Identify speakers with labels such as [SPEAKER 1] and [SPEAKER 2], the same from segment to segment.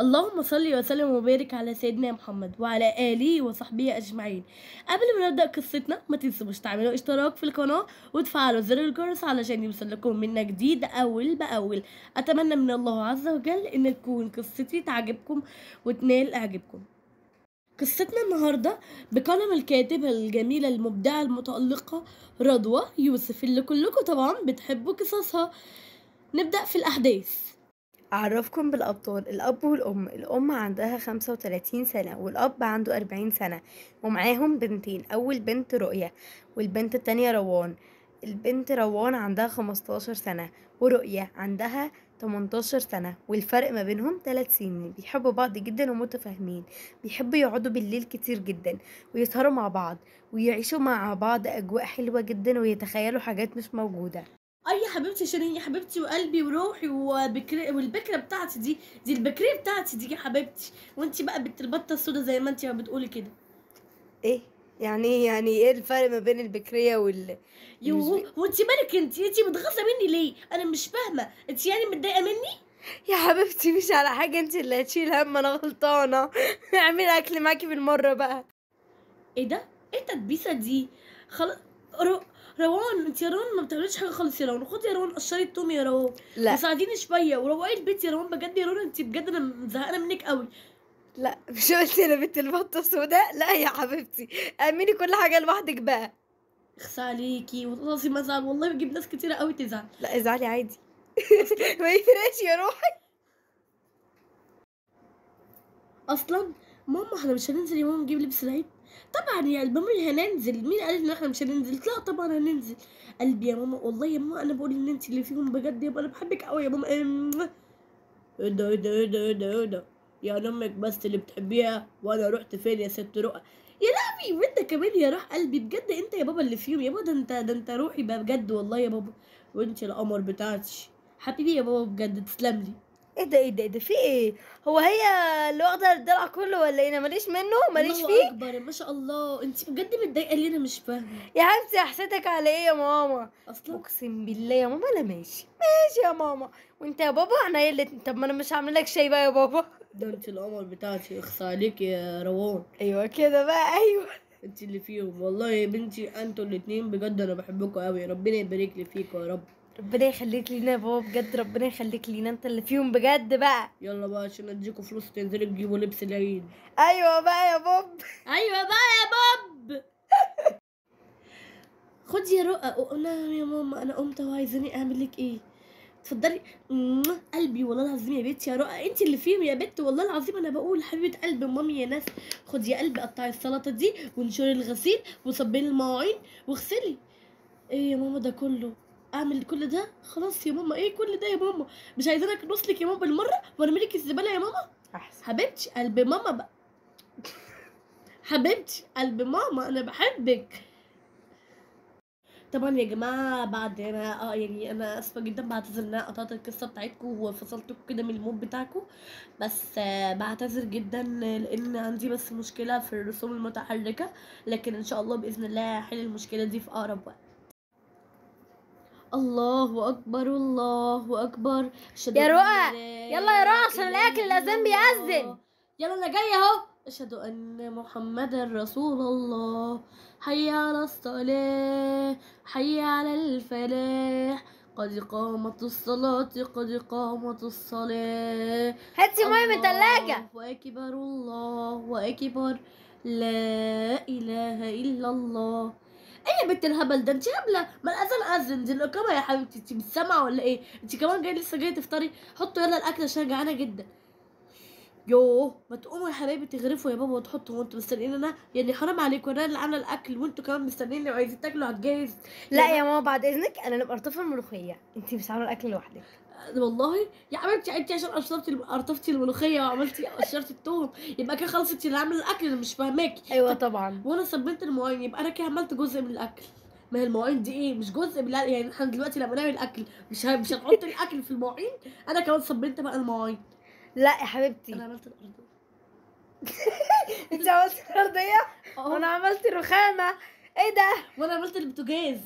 [SPEAKER 1] اللهم صل وسلم وبارك على سيدنا محمد وعلى آله وصحبه أجمعين. قبل ما نبدأ قصتنا ما تنسوش تعملوا اشتراك في القناة وتفعلوا زر الجرس علشان يوصل لكم منا جديد أول بأول. أتمنى من الله عز وجل إن تكون قصتي تعجبكم وتنال إعجابكم. قصتنا النهاردة بقلم الكاتبة الجميلة المبدعة المتألقة رضوى يوسف اللي كلكم طبعا بتحبوا قصصها. نبدأ في الأحداث.
[SPEAKER 2] أعرفكم بالأبطال. الأب والأم. الأم عندها 35 سنة والأب عنده 40 سنة ومعاهم بنتين. أول بنت رؤية والبنت التانية روان. البنت روان عندها 15 سنة ورؤية عندها 18 سنة، والفرق ما بينهم 3 سنين. بيحبوا بعض جدا ومتفاهمين، بيحبوا يقعدوا بالليل كتير جدا ويسهروا مع بعض ويعيشوا مع بعض أجواء حلوة جدا ويتخيلوا حاجات مش موجودة.
[SPEAKER 1] اي حبيبتي شيرين يا حبيبتي وقلبي وروحي والبكره بتاعتي دي البكريه بتاعتي دي يا حبيبتي. وانتي بقى بنت البطه السودا زي ما انتي ما بتقولي كده.
[SPEAKER 2] ايه يعني ايه الفرق ما بين البكرية
[SPEAKER 1] وانتي مالك انتي متغاظه مني ليه؟ انا مش فاهمه انتي يعني متضايقه مني؟
[SPEAKER 2] يا حبيبتي مش على حاجة، انت اللي هتشيل هم، انا غلطانة. اعملي اكل معاكي بالمرة بقى.
[SPEAKER 1] ايه ده؟ ايه التدبيسه دي؟ خلاص. رو... روان انت يا روان ما بتعمليش حاجه خالص يا روان. خدي يا روان قشري التوم يا روان
[SPEAKER 2] لا
[SPEAKER 1] وساعديني شويه وروقي البيت يا روان بجد يا روان. انت بجد انا زهقانه منك قوي.
[SPEAKER 2] لا مش قلتي انا بنت البطة السوداء؟ لا يا حبيبتي اعملي كل حاجة لوحدك بقى.
[SPEAKER 1] اخس عليكي والله ما ازعل، والله بجيب ناس كتيره قوي تزعل.
[SPEAKER 2] لا ازعلي عادي.
[SPEAKER 1] اصلا
[SPEAKER 2] ما يفرقش يا روحي.
[SPEAKER 1] اصلا ماما احنا مش هننزل يا ماما نجيب لبس العيد؟ طبعا يا ماما هننزل. مين قال ان احنا مش هننزل؟ لا طبعا هننزل. قلبي يا ماما والله يا ماما انا بقول ان انت اللي فيهم بجد يا ماما. انا بحبك قوي يا ماما. ايه ده ايه ده ايه ده ايه ده ايه ده؟ يعني امك بس اللي بتحبيها وانا رحت فين يا ست رؤى؟ يا لهوي وانت كمان يا روح قلبي بجد انت يا بابا اللي فيهم يا بابا. ده انت روحي بقى بجد والله يا بابا. وانت القمر بتاعتي حبيبي يا بابا بجد تسلم لي.
[SPEAKER 2] ايه ده في ايه؟ هي اللي واخدة الدلع كله ولا ايه؟ انا ماليش منه ماليش
[SPEAKER 1] الله
[SPEAKER 2] فيه.
[SPEAKER 1] اكبر ما شاء الله. انت بجد متضايقه ليه؟ انا مش فاهمه
[SPEAKER 2] يا حبيبتي احسدك على ايه يا ماما؟
[SPEAKER 1] اصلا.
[SPEAKER 2] اقسم بالله يا ماما انا ماشي يا ماما. وانت يا بابا احنا طب ما انا مش هعمل لك شاي بقى يا بابا.
[SPEAKER 1] ده انت القمر بتاعتي اخص عليك يا روان.
[SPEAKER 2] ايوه كده بقى ايوه.
[SPEAKER 1] انت اللي فيهم والله يا بنتي. انتوا الاتنين بجد انا بحبكم قوي. ربنا يبارك لي فيكم يا رب.
[SPEAKER 2] ربنا يخليك لينا يا بابا بجد، ربنا يخليك لينا، انت اللي فيهم بجد بقى.
[SPEAKER 1] يلا بقى عشان اديكوا فلوس تنزلوا تجيبوا لبس العيد.
[SPEAKER 2] ايوه بقى يا باب.
[SPEAKER 1] ايوه بقى يا باب. خدي يا رؤى. نعم يا ماما انا قمت وعايزاني اعمل لك ايه؟ اتفضلي. قلبي والله العظيم يا بنتي يا رؤى انت اللي فيهم يا بنت. والله العظيم انا بقول حبيبه قلب مامي يا ناس. خدي يا قلبي قطعي السلطه دي وانشري الغسيل وصبي المواعين واغسلي. ايه يا ماما ده كله؟ اعمل كل ده؟ خلاص يا ماما. ايه كل ده يا ماما؟ مش عايزانا نوصلك يا ماما بالمره وارمي لك الزباله يا ماما؟
[SPEAKER 2] احسن.
[SPEAKER 1] حبيبتي قلب ماما بقى. حبيبتي قلب ماما انا بحبك. طبعا يا جماعه بعد ما يعني انا اسفه جدا بعتذر ان انا قطعت القصه بتاعتكم وفصلتكم كده من المود بتاعكم. بس بعتذر جدا لان عندي بس مشكله في الرسوم المتحركه. لكن ان شاء الله باذن الله هحل المشكله دي في اقرب وقت. الله اكبر الله اكبر. اشهد
[SPEAKER 2] يا
[SPEAKER 1] ان
[SPEAKER 2] رؤى
[SPEAKER 1] لا
[SPEAKER 2] يلا يا رؤى عشان
[SPEAKER 1] اله
[SPEAKER 2] الاكل
[SPEAKER 1] الا
[SPEAKER 2] الاذان
[SPEAKER 1] الله.
[SPEAKER 2] بيأذن.
[SPEAKER 1] يلا انا جايه اهو. اشهد ان محمدا رسول الله. حي على الصلاه حي على الفلاح. قد قامت الصلاة قد قامت الصلاة.
[SPEAKER 2] هاتي ميه من التلاجة.
[SPEAKER 1] الله أكبر الله أكبر. لا إله إلا الله. ايه يا بنت الهبل ده؟ انت هبله. ما الاذان اذن دي الاقامه يا حبيبتي. انت مش سامعه ولا ايه؟ انت كمان جايه لسه جايه تفطري؟ حطوا يلا الاكل عشان جعانه جدا. يوه ما تقوموا يا حبايبي تغرفوا يا بابا وتحطوا وانتوا مستنيين انا؟ يعني حرام عليكم انا اللي عامله الاكل وانتوا كمان مستنيين وعايزين تاكلوا على الجاهز.
[SPEAKER 2] لا يا ماما بعد اذنك انا اللي مقرطفه الملوخيه، انتي مش عامله الاكل لوحدك.
[SPEAKER 1] والله يا حبيبتي انت عشان قرطفتي الملوخيه وعملتي قشرتي الثوم يبقى كده خلاص انت اللي عامله الاكل. انا مش فاهماكي.
[SPEAKER 2] ايوه
[SPEAKER 1] طب
[SPEAKER 2] طبعا.
[SPEAKER 1] وانا صبنت المواعين يبقى انا كده عملت جزء من الاكل. ما هي المواعين دي ايه؟ مش جزء من يعني احنا دلوقتي لما نعمل الاكل مش هنحط الاكل في المواعين. انا كمان صبنت بقى المواعين.
[SPEAKER 2] لا يا
[SPEAKER 1] انا
[SPEAKER 2] حبيبتي.
[SPEAKER 1] عملت الارض.
[SPEAKER 2] انت عملتي الارضيه وانا عملت الرخامه. ايه ده؟
[SPEAKER 1] وانا عملت البوتاجاز.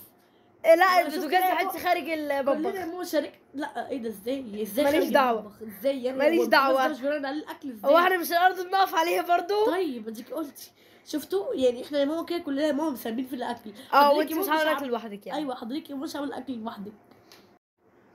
[SPEAKER 2] لا
[SPEAKER 1] شفت
[SPEAKER 2] البوتاجاز
[SPEAKER 1] يا
[SPEAKER 2] بحس خارج المطبخ.
[SPEAKER 1] كلنا مو شريك. لا ايه ده؟ ازاي
[SPEAKER 2] ماليش
[SPEAKER 1] خارج
[SPEAKER 2] دعوة.
[SPEAKER 1] المطبخ؟ ازاي يعني؟
[SPEAKER 2] ماليش
[SPEAKER 1] هو البوتاجاز
[SPEAKER 2] دعوة.
[SPEAKER 1] ده مش بناء على الاكل
[SPEAKER 2] هو
[SPEAKER 1] ازاي؟
[SPEAKER 2] احنا مش الارض بنقف عليها برضو؟
[SPEAKER 1] طيب اديكي قلتي. شفتوا يعني احنا يا ماما كده كلنا يا ماما مساهمين في الاكل.
[SPEAKER 2] اه
[SPEAKER 1] حضرتك
[SPEAKER 2] وانت
[SPEAKER 1] يا
[SPEAKER 2] مش
[SPEAKER 1] ماما
[SPEAKER 2] عامله اكل لوحدك يعني.
[SPEAKER 1] ايوه حضرتك يا ماما مش عامل اكل لوحدك.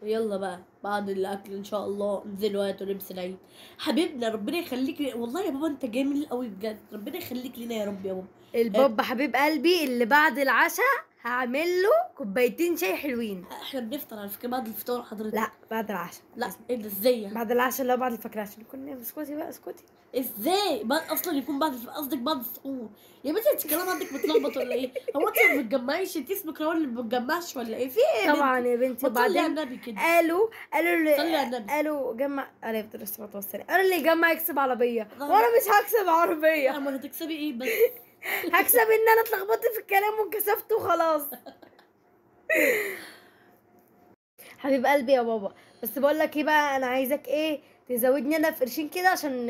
[SPEAKER 1] يلا بقى بعد الاكل ان شاء الله انزلوا هاتوا لبس العيد. حبيبنا ربنا يخليك والله يا بابا انت جميل قوي بجد، ربنا يخليك لنا يا رب يا بابا.
[SPEAKER 2] البابا حبيب قلبي اللي بعد العشاء هعمل له كوبايتين شاي حلوين.
[SPEAKER 1] احنا بنفطر على فكره بعد الفطار حضرتك.
[SPEAKER 2] لا بعد العشاء.
[SPEAKER 1] لا ايه ده ازاي يعني؟
[SPEAKER 2] بعد العشاء اللي هو بعد الفجر عشان كنا اسكتي بقى اسكتي.
[SPEAKER 1] ازاي بعد اصلا يكون بعد قصدك بعد السحور؟ يا بنتي انت الكلام عندك متلخبط ولا ايه؟ هو انت ما بتجمعيش؟ انت اسمك روان اللي ما بتجمعش ولا ايه؟ في ايه يا
[SPEAKER 2] طبعا
[SPEAKER 1] بنتي؟
[SPEAKER 2] يا بنتي.
[SPEAKER 1] ما تصلي على
[SPEAKER 2] وبعدين
[SPEAKER 1] النبي كده.
[SPEAKER 2] قالوا
[SPEAKER 1] صلي على النبي.
[SPEAKER 2] قالوا جمع عليه افضل الصلاه والسلام. قالوا اللي يجمع يكسب عربيه وانا مش هكسب عربيه.
[SPEAKER 1] ما هتكسبي ايه بس؟
[SPEAKER 2] هكسب ان انا اتلخبطت في الكلام وانكسفت وخلاص. حبيب قلبي يا بابا. بس بقول لك ايه بقى، انا عايزك ايه تزودني انا في قرشين كده عشان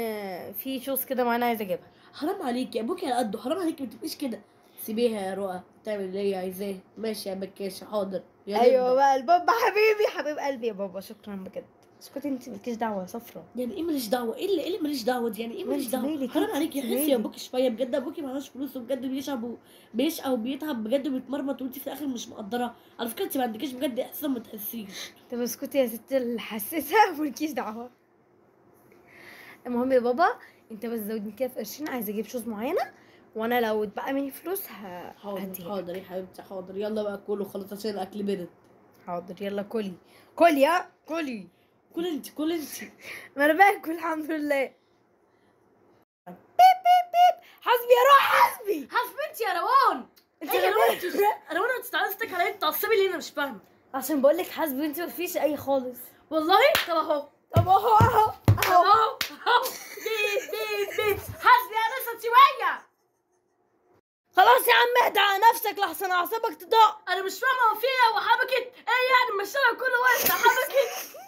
[SPEAKER 2] في شوز كده معانا عايزه اجيبها.
[SPEAKER 1] حرام عليكي يا ابوكي على قده، حرام عليكي ما تبقيش كده. سيبيها يا رؤى تعمل اللي هي عايزاه. ماشي يا بكاشة حاضر يا
[SPEAKER 2] ايوه
[SPEAKER 1] لمبا.
[SPEAKER 2] بقى البابا حبيبي حبيب قلبي يا بابا. شكرا بجد. اسكتي انت مالكيش دعوه يا صفرا.
[SPEAKER 1] يعني ايه ماليش دعوه؟ ايه اللي ماليش دعوه دي؟ يعني ايه ماليش
[SPEAKER 2] وانت
[SPEAKER 1] دعوه؟
[SPEAKER 2] مالك
[SPEAKER 1] حرام
[SPEAKER 2] انت
[SPEAKER 1] عليكي حسي يا
[SPEAKER 2] مالك.
[SPEAKER 1] ابوكي شويه بجد. ابوكي معهوش فلوس وبجد بيشقى وبيتعب بجد وبيتمرمط وانت في الاخر مش مقدره. على فكره انت ما عندكيش بجد احساس ما تحسيش.
[SPEAKER 2] طب اسكتي يا ست الحساسه مالكيش دعوه. المهم يا بابا انت بس زودني كده في قرشين عايزه اجيب شوز معينه وانا لو اتبقى مني فلوس
[SPEAKER 1] حاضر
[SPEAKER 2] هديها.
[SPEAKER 1] حاضر يا حبيبتي حاضر. يلا بقى كله خلاص عشان الاكل برد.
[SPEAKER 2] حاضر يلا كلي. كلي يا كلي.
[SPEAKER 1] كل انت كل انت.
[SPEAKER 2] ما انا باكل الحمد لله. بيب بيب بيب. حسبي يا روح حسبي.
[SPEAKER 1] حسبتي يا روان.
[SPEAKER 2] انت
[SPEAKER 1] ايه يا روان انت
[SPEAKER 2] غبية.
[SPEAKER 1] روان انت تعصبك عليا بتعصبي ليه؟ انا مش فاهمه
[SPEAKER 2] عشان بقول لك حسبي انت مفيش اي خالص.
[SPEAKER 1] والله. طب اهو
[SPEAKER 2] طب اهو اهو اهو.
[SPEAKER 1] اهو بيب حسبي يا نسا شويه.
[SPEAKER 2] خلاص يا عم اهدى على نفسك لحسن اعصابك تضاق.
[SPEAKER 1] انا مش فاهمه هو في ايه وحبكت ايه يعني؟ ما الشارع كله واقف حبكت.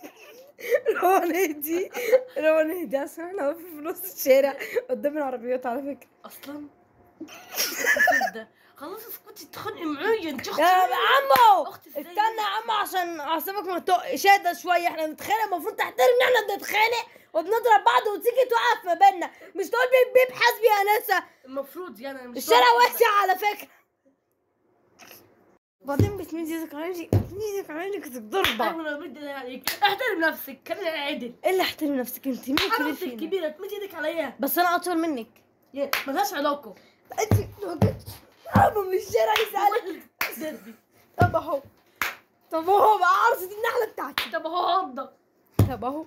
[SPEAKER 2] روان اهدي روان اهدي عشان احنا واقفين في نص الشارع قدام العربيات على فكره.
[SPEAKER 1] اصلا ده خلاص اسكتي تخنقي معايا انت اختي.
[SPEAKER 2] يا عمو
[SPEAKER 1] اختي ازاي؟
[SPEAKER 2] استنى يا عمو عشان اعصابك ما تقش. اهدى شويه احنا بنتخانق المفروض تحترم ان احنا بنتخانق وبنضرب بعض وتيجي توقف ما بيننا مش تقول بيب بيب حسبي يا نسا.
[SPEAKER 1] المفروض يعني انا مش
[SPEAKER 2] الشارع
[SPEAKER 1] فاهمة.
[SPEAKER 2] واسع على فكره. بعدين بتمد ايدك عليك
[SPEAKER 1] ايوه
[SPEAKER 2] ضربه.
[SPEAKER 1] انا بدي ايدي عليك. احترم نفسك خلينا عادل.
[SPEAKER 2] ايه اللي احترم نفسك انت مين
[SPEAKER 1] انا
[SPEAKER 2] كبير
[SPEAKER 1] اختك
[SPEAKER 2] فينا؟
[SPEAKER 1] الكبيره تمد ايدك عليا.
[SPEAKER 2] بس انا اطول منك.
[SPEAKER 1] ملهاش علاقه.
[SPEAKER 2] انت عمو من الشارع يسالك.
[SPEAKER 1] دربي.
[SPEAKER 2] طب اهو. طب اهو بقى عرض النحله بتاعتي.
[SPEAKER 1] طب اهو عضك.
[SPEAKER 2] طب اهو.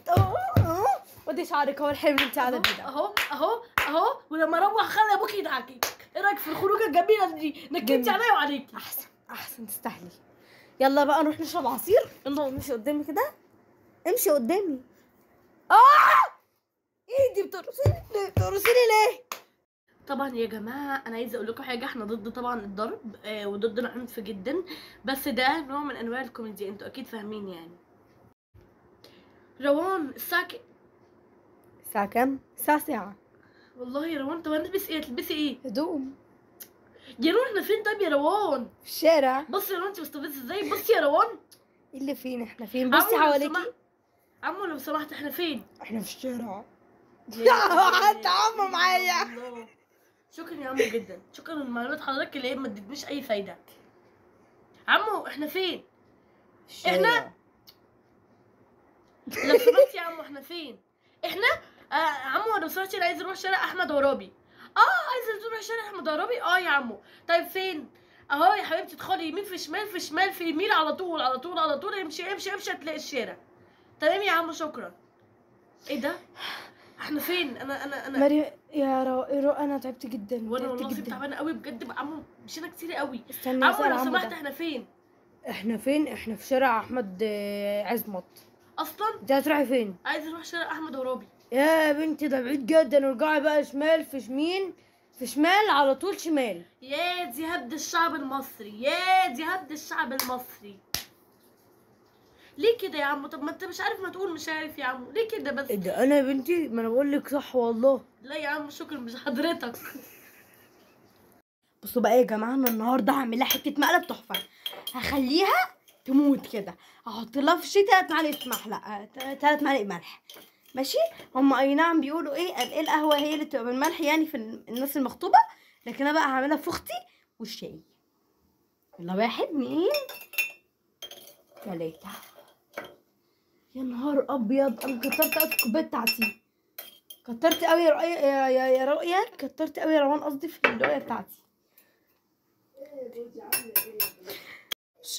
[SPEAKER 2] طب اهو. ودي شعرك هو الحلو اللي انت على ده.
[SPEAKER 1] اهو ولما اروح خلي ابوك يضحكي. ايه رايك في الخروجه الجميله دي؟ نكدتي
[SPEAKER 2] جميل.
[SPEAKER 1] عليا وعليكي.
[SPEAKER 2] احسن تستاهلي. يلا بقى نروح نشرب عصير. يلا امشي قدامي كده. امشي قدامي. ايدي بترقصيني ليه؟
[SPEAKER 1] طبعا يا جماعه انا عايزه اقول لكم حاجه. احنا ضد طبعا الضرب وضد العنف جدا، بس ده نوع من انواع الكوميديا انتوا اكيد فاهمين يعني. روان الساعه
[SPEAKER 2] الساعة كام؟ الساعة ساعة.
[SPEAKER 1] والله يا روان. طب هنلبس ايه؟ تلبسي ايه
[SPEAKER 2] هدوم.
[SPEAKER 1] يا روان؟ احنا فين طيب يا روان؟
[SPEAKER 2] في الشارع.
[SPEAKER 1] بصي يا روان انت مستفزه ازاي. بصي يا روان.
[SPEAKER 2] ايه اللي فين؟ احنا فين؟ بصي
[SPEAKER 1] عمو لو
[SPEAKER 2] حواليكي.
[SPEAKER 1] سمحت. عمو لو سمحت احنا فين؟
[SPEAKER 2] احنا في الشارع.
[SPEAKER 1] يا
[SPEAKER 2] حتى عمو معايا.
[SPEAKER 1] الله. شكرا يا عمو جدا. شكرا لمعلومات حضرتك اللي هي ما ادتنيش اي فايده. عمو احنا فين؟ احنا لو سمحت يا عمو احنا فين؟ احنا عمو لو سمحت انا عايز اروح شارع احمد عرابي. عايزه تروح شارع احمد عرابي يا عمو. طيب فين؟ اهو يا حبيبتي ادخلي يمين في شمال في شمال في يمين على طول على طول على طول. امشي امشي امشي هتلاقي الشارع. تمام يا عمو شكرا. ايه ده؟ احنا فين؟ انا
[SPEAKER 2] مريم يا رو انا تعبت جدا.
[SPEAKER 1] وانا
[SPEAKER 2] تعبت
[SPEAKER 1] والله
[SPEAKER 2] جدا.
[SPEAKER 1] تعبانه قوي بجد بقى. عمو مشينا كتير قوي.
[SPEAKER 2] استني
[SPEAKER 1] عمو
[SPEAKER 2] اسال
[SPEAKER 1] لو
[SPEAKER 2] عمو
[SPEAKER 1] سمحت
[SPEAKER 2] ده.
[SPEAKER 1] احنا فين؟
[SPEAKER 2] احنا فين؟ احنا في شارع احمد عزمت.
[SPEAKER 1] اصلا
[SPEAKER 2] انت هتروحي فين؟
[SPEAKER 1] عايز اروح شارع احمد عرابي.
[SPEAKER 2] يا بنتي ده بعيد جدا. ارجعي بقى شمال في شمال في شمال على طول شمال.
[SPEAKER 1] يا دي هبد الشعب المصري. يا دي هبد الشعب المصري. ليه كده يا عمو؟ طب ما انت مش عارف ما تقول مش عارف يا عمو. ليه كده بس؟
[SPEAKER 2] ايه ده انا يا بنتي؟ ما انا بقول لك صح والله.
[SPEAKER 1] لا يا عم شكرا مش حضرتك.
[SPEAKER 2] بصوا بقى يا جماعه، انا النهارده هعمل لها حته مقلب تحفه. هخليها تموت كده. هحط لها في الشي 3 معلقه محلقه 3 معالق ملح. ماشي. هم اي نعم بيقولوا ايه القهوه هي اللي بتبقى بالملح يعني في الناس المخطوبه، لكن انا بقى هعملها في اختي والشاي. يلا 1 2 3. يا نهار ابيض، انا كترت قوي في الكوبايه بتاعتي. كترت قوي يا رؤية يا رؤية، كترت قوي يا روان قصدي في الرؤية بتاعتي.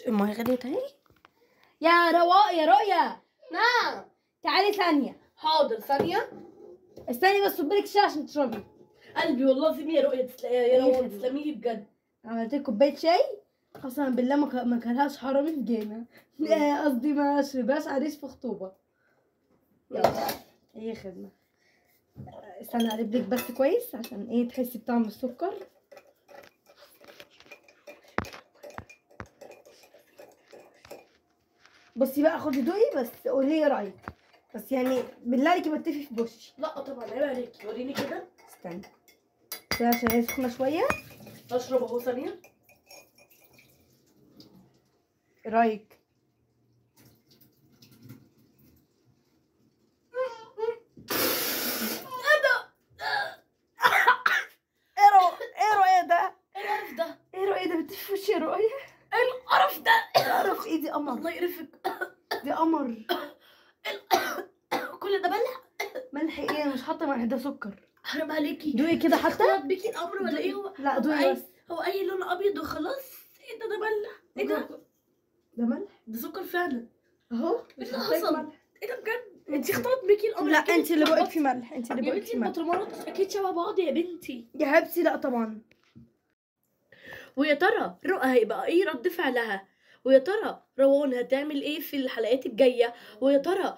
[SPEAKER 2] المية غليت اهي. يا رواء يا رؤية. نعم. تعالي ثانية.
[SPEAKER 1] حاضر ثانيه.
[SPEAKER 2] استني بس صبلك شاي عشان تشربي.
[SPEAKER 1] قلبي والله سيبي يا رؤية يا روان، تسلمي لي بجد.
[SPEAKER 2] عملت لك كوباية شاي قسما بالله ما كلهاش حرامي في جينا. قصدي ما شربهاش عريس في خطوبة. يلا اي خدمة. استنى اقلب لك بس كويس عشان ايه تحسي بطعم السكر. بصي بقى خدي دوقي بس قولي لي رايك، بس يعني بالله عليكي ما تتفي في وشي.
[SPEAKER 1] لا طبعا عيب عليكي، وريني كده.
[SPEAKER 2] استني كده عشان هي سخنه شويه.
[SPEAKER 1] اشرب اهو ثانيه.
[SPEAKER 2] ايه رايك؟ ايه رؤية ده؟
[SPEAKER 1] ايه القرف ده؟
[SPEAKER 2] ايه رؤية ده بتتفي في وشي يا رؤية؟
[SPEAKER 1] ايه القرف ده؟
[SPEAKER 2] تعرف ايه دي قمر؟
[SPEAKER 1] الله يقرفك.
[SPEAKER 2] دي قمر.
[SPEAKER 1] كل ده ملح؟
[SPEAKER 2] ملح ايه؟ انا مش حاطه ملح، ده سكر.
[SPEAKER 1] حرام عليكي.
[SPEAKER 2] دوقي كده حتى.
[SPEAKER 1] اختلط بيكي الامر ولا ايه؟ هو
[SPEAKER 2] لا
[SPEAKER 1] هو
[SPEAKER 2] دوقي بس.
[SPEAKER 1] هو اي لون ابيض وخلاص. ايه ده ملح؟ ايه ده؟
[SPEAKER 2] ده ملح
[SPEAKER 1] ده سكر فعلا.
[SPEAKER 2] اهو.
[SPEAKER 1] ايه
[SPEAKER 2] مش
[SPEAKER 1] ده
[SPEAKER 2] محتاج
[SPEAKER 1] حصل؟
[SPEAKER 2] ملح.
[SPEAKER 1] ايه ده بجد؟ انت اختلط بيكي الامر.
[SPEAKER 2] لا
[SPEAKER 1] أكيد
[SPEAKER 2] انت اللي بقولك
[SPEAKER 1] اتلخبطتي.
[SPEAKER 2] في ملح، انت اللي
[SPEAKER 1] يا
[SPEAKER 2] بقولك
[SPEAKER 1] بنتي
[SPEAKER 2] في ملح
[SPEAKER 1] البطرمانات اكيد شبه بعض يا بنتي.
[SPEAKER 2] يا حبيبتي. لا طبعا.
[SPEAKER 1] ويا ترى رؤى هيبقى ايه رد فعلها؟ ويا ترى روان هتعمل ايه في الحلقات الجايه؟ ويا ترى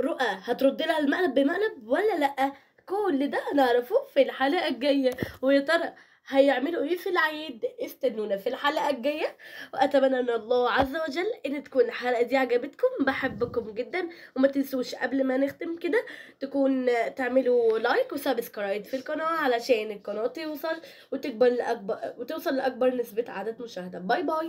[SPEAKER 1] رؤى هترد لها المقلب بمقلب ولا لا؟ كل ده هنعرفه في الحلقه الجايه. ويا ترى هيعملوا ايه في العيد؟ استنونا في الحلقه الجايه. واتمنى ان الله عز وجل ان تكون الحلقه دي عجبتكم. بحبكم جدا، وما تنسوش قبل ما نختم كده تكون تعملوا لايك وسبسكرايب في القناه علشان القناه توصل وتكبر لاكبر وتوصل لاكبر نسبه عدد مشاهده. باي باي.